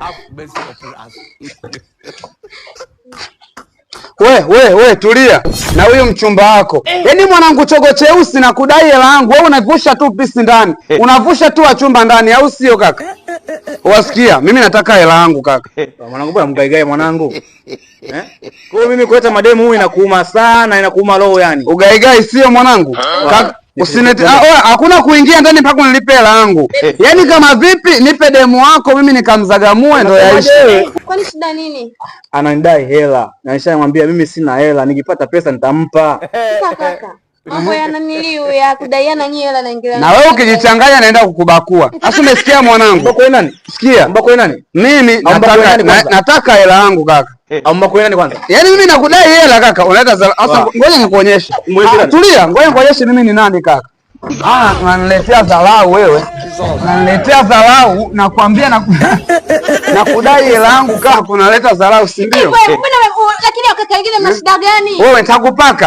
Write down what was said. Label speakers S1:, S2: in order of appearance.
S1: have mercy upon us.
S2: We, tulia. Na huyo mchumba wako. Yaani mwanangu chogo cheusi na kudai hela yangu. Wewe unavusha tu pisi ndani. Unavusha tu wachumba ndani au sio kaka? Wasikia? Mimi nataka hela yangu kaka.
S3: Mwanangu bwana mgaigae mwanangu. Kwa hiyo mimi kuleta mademu huyu inakuuma sana, inakuuma roho yani.
S2: Ugaigai sio mwanangu? Kaka usinete hakuna kuingia ndani mpaka unilipe hela yangu. Yaani kama vipi nipe demu wako mimi nikamzagamue ndo yaishi.
S4: Kwani shida nini?
S3: Ananidai hela. Na nishamwambia mimi sina hela, nikipata pesa nitampa.
S4: Kaka. Mambo yananiliu ya kudaiana nyinyi hela naingilia.
S2: Na wewe ukijichanganya naenda kukubakua. Sasa umesikia mwanangu?
S3: Mbako nani?
S2: Sikia.
S3: Mbako nani?
S2: Mimi nataka hela yangu kaka.
S3: Au mbako nani kwanza?
S2: Yaani mimi nakudai hela kaka. Unaleta sasa ngoja nikuonyeshe. Tulia, ngoja nikuonyeshe mimi ni nani kaka. Unaniletea dharau wewe. Unaniletea dharau nakwambia na kudai hela yangu kaka unaleta dharau si ndio?
S4: Lakini kaka wengine mashida gani?
S2: Wewe nitakupaka.